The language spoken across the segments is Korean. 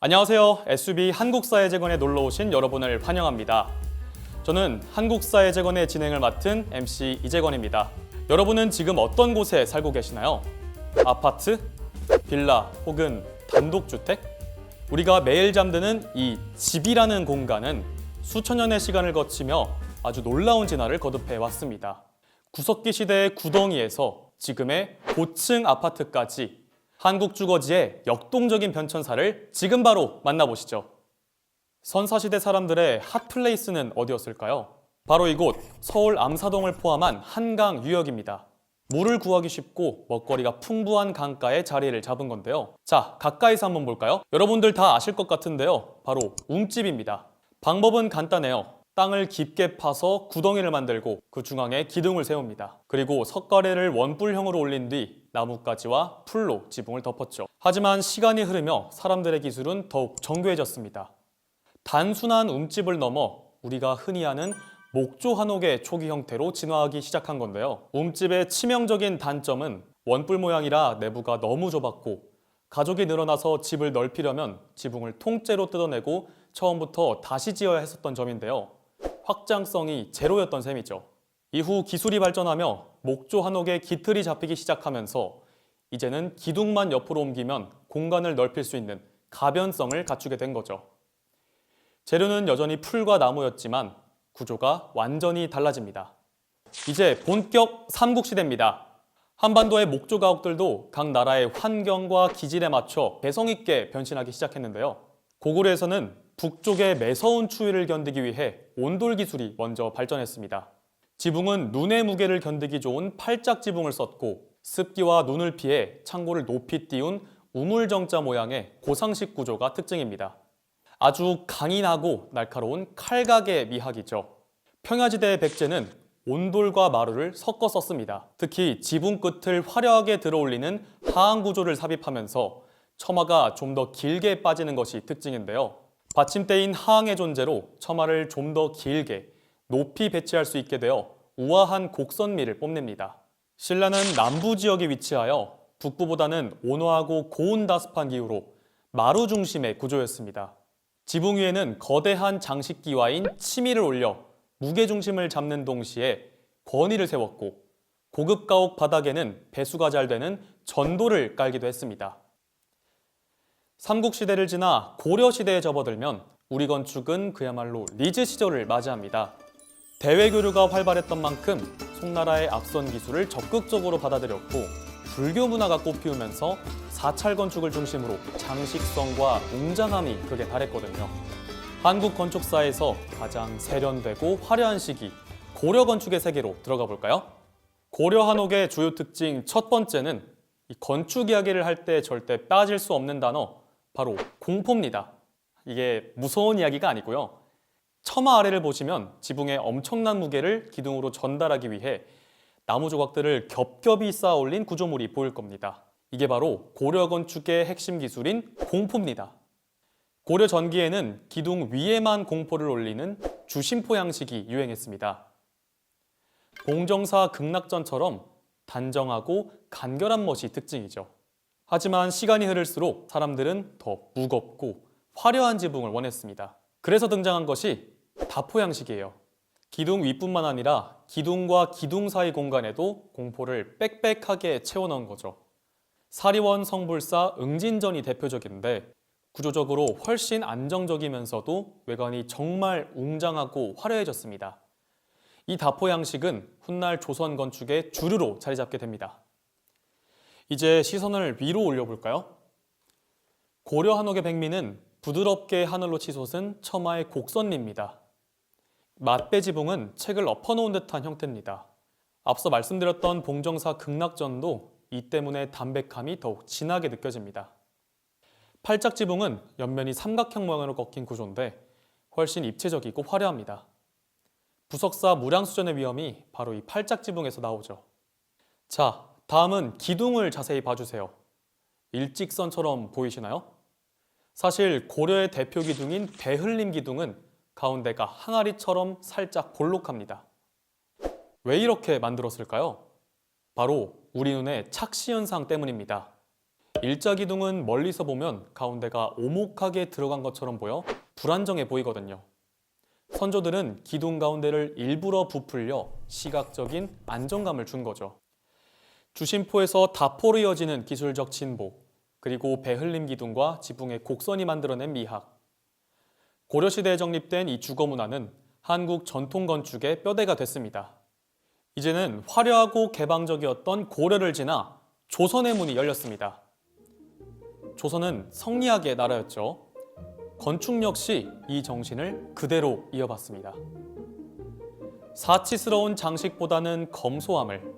안녕하세요. SB 한국사회재건에 놀러오신 여러분을 환영합니다. 저는 한국사회재건의 진행을 맡은 MC 이재건입니다. 여러분은 지금 어떤 곳에 살고 계시나요? 아파트, 빌라 혹은 단독주택? 우리가 매일 잠드는 이 집이라는 공간은 수천 년의 시간을 거치며 아주 놀라운 진화를 거듭해 왔습니다. 구석기 시대의 구덩이에서 지금의 고층 아파트까지 한국 주거지의 역동적인 변천사를 지금 바로 만나보시죠. 선사시대 사람들의 핫플레이스는 어디였을까요? 바로 이곳 서울 암사동을 포함한 한강 유역입니다. 물을 구하기 쉽고 먹거리가 풍부한 강가에 자리를 잡은 건데요. 자, 가까이서 한번 볼까요? 여러분들 다 아실 것 같은데요. 바로 웅집입니다. 방법은 간단해요. 땅을 깊게 파서 구덩이를 만들고 그 중앙에 기둥을 세웁니다. 그리고 석가래를 원뿔형으로 올린 뒤 나뭇가지와 풀로 지붕을 덮었죠. 하지만 시간이 흐르며 사람들의 기술은 더욱 정교해졌습니다. 단순한 웅집을 넘어 우리가 흔히 아는 목조 한옥의 초기 형태로 진화하기 시작한 건데요. 웅집의 치명적인 단점은 원뿔 모양이라 내부가 너무 좁았고 가족이 늘어나서 집을 넓히려면 지붕을 통째로 뜯어내고 처음부터 다시 지어야 했었던 점인데요. 확장성이 제로였던 셈이죠. 이후 기술이 발전하며 목조 한옥의 기틀이 잡히기 시작하면서 이제는 기둥만 옆으로 옮기면 공간을 넓힐 수 있는 가변성을 갖추게 된 거죠. 재료는 여전히 풀과 나무였지만 구조가 완전히 달라집니다. 이제 본격 삼국시대입니다. 한반도의 목조 가옥들도 각 나라의 환경과 기질에 맞춰 개성 있게 변신하기 시작했는데요. 고구려에서는 북쪽의 매서운 추위를 견디기 위해 온돌 기술이 먼저 발전했습니다. 지붕은 눈의 무게를 견디기 좋은 팔짝 지붕을 썼고 습기와 눈을 피해 창고를 높이 띄운 우물정자 모양의 고상식 구조가 특징입니다. 아주 강인하고 날카로운 칼각의 미학이죠. 평야지대의 백제는 온돌과 마루를 섞어 썼습니다. 특히 지붕 끝을 화려하게 들어올리는 하항 구조를 삽입하면서 처마가 좀 더 길게 빠지는 것이 특징인데요. 받침대인 하항의 존재로 처마를 좀 더 길게 높이 배치할 수 있게 되어 우아한 곡선미를 뽐냅니다. 신라는 남부 지역에 위치하여 북부보다는 온화하고 고온다습한 기후로 마루 중심의 구조였습니다. 지붕 위에는 거대한 장식기와인 치미를 올려 무게중심을 잡는 동시에 권위를 세웠고 고급 가옥 바닥에는 배수가 잘 되는 전도를 깔기도 했습니다. 삼국시대를 지나 고려시대에 접어들면 우리 건축은 그야말로 리즈 시절을 맞이합니다. 대외교류가 활발했던 만큼 송나라의 앞선 기술을 적극적으로 받아들였고 불교 문화가 꽃피우면서 사찰 건축을 중심으로 장식성과 웅장함이 극에 달했거든요. 한국 건축사에서 가장 세련되고 화려한 시기, 고려 건축의 세계로 들어가 볼까요? 고려 한옥의 주요 특징 첫 번째는 이 건축 이야기를 할 때 절대 빠질 수 없는 단어, 바로 공포입니다. 이게 무서운 이야기가 아니고요. 처마 아래를 보시면 지붕의 엄청난 무게를 기둥으로 전달하기 위해 나무 조각들을 겹겹이 쌓아 올린 구조물이 보일 겁니다. 이게 바로 고려 건축의 핵심 기술인 공포입니다. 고려 전기에는 기둥 위에만 공포를 올리는 주심포 양식이 유행했습니다. 공정사 극락전처럼 단정하고 간결한 멋이 특징이죠. 하지만 시간이 흐를수록 사람들은 더 무겁고 화려한 지붕을 원했습니다. 그래서 등장한 것이 다포 양식이에요. 기둥 윗뿐만 아니라 기둥과 기둥 사이 공간에도 공포를 빽빽하게 채워넣은 거죠. 사리원 성불사 응진전이 대표적인데 구조적으로 훨씬 안정적이면서도 외관이 정말 웅장하고 화려해졌습니다. 이 다포 양식은 훗날 조선 건축의 주류로 자리 잡게 됩니다. 이제 시선을 위로 올려볼까요? 고려 한옥의 백미는 부드럽게 하늘로 치솟은 처마의 곡선미입니다. 맞배 지붕은 책을 엎어놓은 듯한 형태입니다. 앞서 말씀드렸던 봉정사 극락전도 이 때문에 담백함이 더욱 진하게 느껴집니다. 팔짝 지붕은 옆면이 삼각형 모양으로 꺾인 구조인데 훨씬 입체적이고 화려합니다. 부석사 무량수전의 위험이 바로 이 팔짝 지붕에서 나오죠. 자, 다음은 기둥을 자세히 봐주세요. 일직선처럼 보이시나요? 사실 고려의 대표 기둥인 배흘림 기둥은 가운데가 항아리처럼 살짝 볼록합니다. 왜 이렇게 만들었을까요? 바로 우리 눈의 착시 현상 때문입니다. 일자 기둥은 멀리서 보면 가운데가 오목하게 들어간 것처럼 보여 불안정해 보이거든요. 선조들은 기둥 가운데를 일부러 부풀려 시각적인 안정감을 준 거죠. 주심포에서 다포로 이어지는 기술적 진보, 그리고 배흘림 기둥과 지붕의 곡선이 만들어낸 미학. 고려시대에 정립된 이 주거 문화는 한국 전통 건축의 뼈대가 됐습니다. 이제는 화려하고 개방적이었던 고려를 지나 조선의 문이 열렸습니다. 조선은 성리학의 나라였죠. 건축 역시 이 정신을 그대로 이어봤습니다. 사치스러운 장식보다는 검소함을,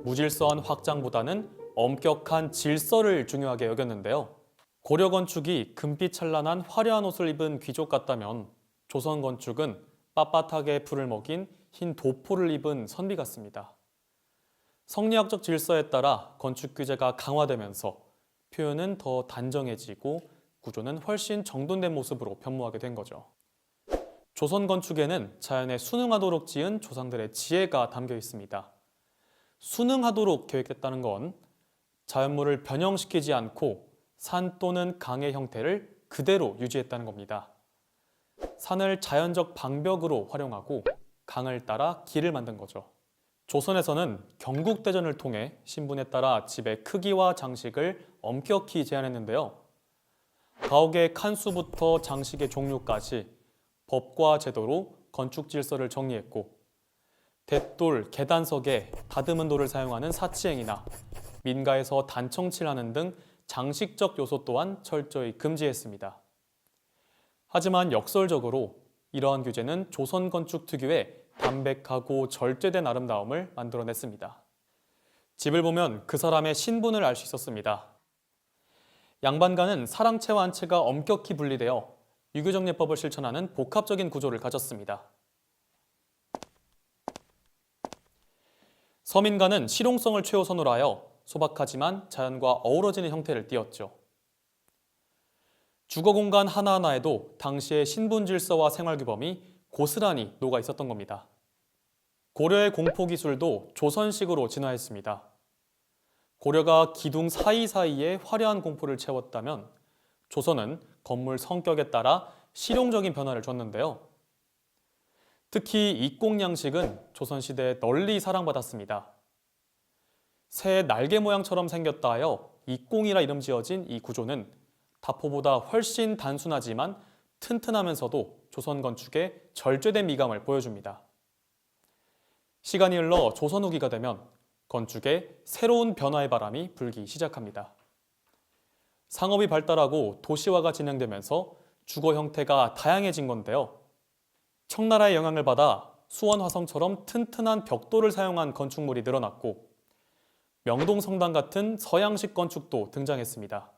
무질서한 확장보다는 엄격한 질서를 중요하게 여겼는데요. 고려 건축이 금빛 찬란한 화려한 옷을 입은 귀족 같다면 조선 건축은 빳빳하게 풀을 먹인 흰 도포를 입은 선비 같습니다. 성리학적 질서에 따라 건축 규제가 강화되면서 표현은 더 단정해지고 구조는 훨씬 정돈된 모습으로 변모하게 된 거죠. 조선 건축에는 자연에 순응하도록 지은 조상들의 지혜가 담겨 있습니다. 순응하도록 계획했다는 건 자연물을 변형시키지 않고 산 또는 강의 형태를 그대로 유지했다는 겁니다. 산을 자연적 방벽으로 활용하고 강을 따라 길을 만든 거죠. 조선에서는 경국대전을 통해 신분에 따라 집의 크기와 장식을 엄격히 제한했는데요. 가옥의 칸수부터 장식의 종류까지 법과 제도로 건축 질서를 정리했고, 돛돌, 계단석에 다듬은 돌을 사용하는 사치행위나 민가에서 단청칠하는 등 장식적 요소 또한 철저히 금지했습니다. 하지만 역설적으로 이러한 규제는 조선 건축 특유의 담백하고 절제된 아름다움을 만들어냈습니다. 집을 보면 그 사람의 신분을 알 수 있었습니다. 양반가는 사랑채와 안채가 엄격히 분리되어 유교정례법을 실천하는 복합적인 구조를 가졌습니다. 서민가는 실용성을 최우선으로 하여 소박하지만 자연과 어우러지는 형태를 띄었죠. 주거 공간 하나하나에도 당시의 신분 질서와 생활 규범이 고스란히 녹아 있었던 겁니다. 고려의 공포 기술도 조선식으로 진화했습니다. 고려가 기둥 사이사이에 화려한 공포를 채웠다면 조선은 건물 성격에 따라 실용적인 변화를 줬는데요. 특히 이꽁양식은 조선시대에 널리 사랑받았습니다. 새 날개 모양처럼 생겼다 하여 이꽁이라 이름 지어진 이 구조는 다포보다 훨씬 단순하지만 튼튼하면서도 조선 건축의 절제된 미감을 보여줍니다. 시간이 흘러 조선 후기가 되면 건축에 새로운 변화의 바람이 불기 시작합니다. 상업이 발달하고 도시화가 진행되면서 주거 형태가 다양해진 건데요. 청나라의 영향을 받아 수원 화성처럼 튼튼한 벽돌을 사용한 건축물이 늘어났고, 명동성당 같은 서양식 건축도 등장했습니다.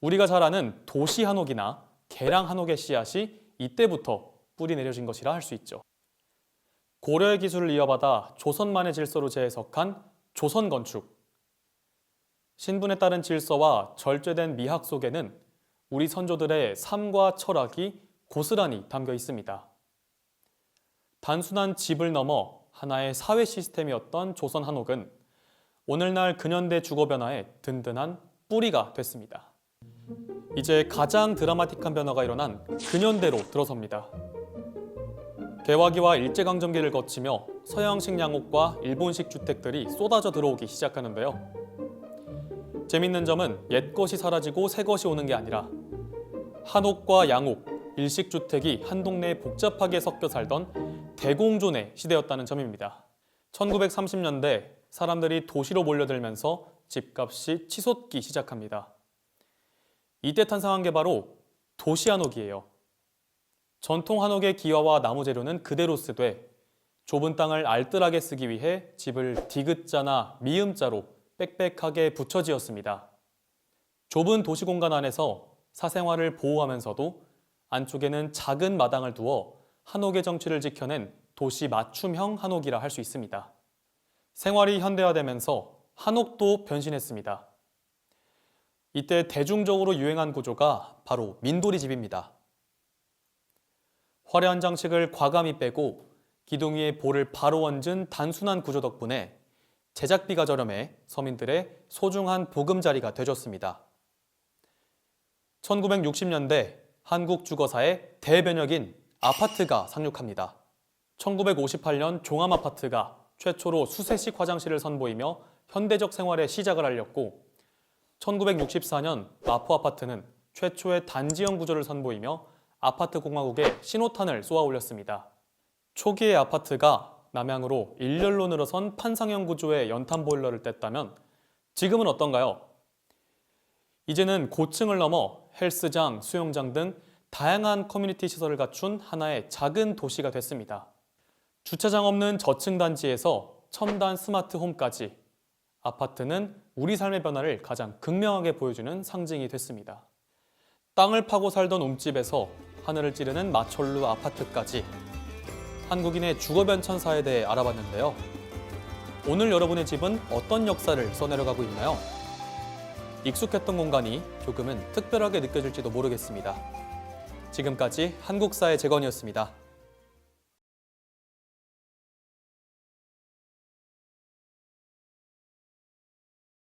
우리가 잘 아는 도시 한옥이나 개량 한옥의 씨앗이 이때부터 뿌리 내려진 것이라 할 수 있죠. 고려의 기술을 이어받아 조선만의 질서로 재해석한 조선 건축. 신분에 따른 질서와 절제된 미학 속에는 우리 선조들의 삶과 철학이 고스란히 담겨 있습니다. 단순한 집을 넘어 하나의 사회 시스템이었던 조선 한옥은 오늘날 근현대 주거 변화의 든든한 뿌리가 됐습니다. 이제 가장 드라마틱한 변화가 일어난 근현대로 들어섭니다. 개화기와 일제강점기를 거치며 서양식 양옥과 일본식 주택들이 쏟아져 들어오기 시작하는데요. 재밌는 점은 옛 것이 사라지고 새 것이 오는 게 아니라 한옥과 양옥, 일식주택이 한 동네에 복잡하게 섞여 살던 대공존의 시대였다는 점입니다. 1930년대 사람들이 도시로 몰려들면서 집값이 치솟기 시작합니다. 이때 탄생한 게 바로 도시 한옥이에요. 전통 한옥의 기와와 나무 재료는 그대로 쓰되 좁은 땅을 알뜰하게 쓰기 위해 집을 디귿자나 미음자로 빽빽하게 붙여 지었습니다. 좁은 도시 공간 안에서 사생활을 보호하면서도 안쪽에는 작은 마당을 두어 한옥의 정취를 지켜낸 도시 맞춤형 한옥이라 할 수 있습니다. 생활이 현대화되면서 한옥도 변신했습니다. 이때 대중적으로 유행한 구조가 바로 민돌이 집입니다. 화려한 장식을 과감히 빼고 기둥 위에 볼을 바로 얹은 단순한 구조 덕분에 제작비가 저렴해 서민들의 소중한 보금자리가 되줬습니다. 1960년대 한국 주거사의 대변혁인 아파트가 상륙합니다. 1958년 종암아파트가 최초로 수세식 화장실을 선보이며 현대적 생활의 시작을 알렸고 1964년 마포아파트는 최초의 단지형 구조를 선보이며 아파트 공화국에 신호탄을 쏘아 올렸습니다. 초기의 아파트가 남향으로 일렬로 늘어선 판상형 구조의 연탄 보일러를 뗐다면 지금은 어떤가요? 이제는 고층을 넘어 헬스장, 수영장 등 다양한 커뮤니티 시설을 갖춘 하나의 작은 도시가 됐습니다. 주차장 없는 저층 단지에서 첨단 스마트 홈까지 아파트는 우리 삶의 변화를 가장 극명하게 보여주는 상징이 됐습니다. 땅을 파고 살던 움집에서 하늘을 찌르는 마철루 아파트까지 한국인의 주거 변천사에 대해 알아봤는데요. 오늘 여러분의 집은 어떤 역사를 써내려가고 있나요? 익숙했던 공간이 조금은 특별하게 느껴질지도 모르겠습니다. 지금까지 한국사의 재건이었습니다.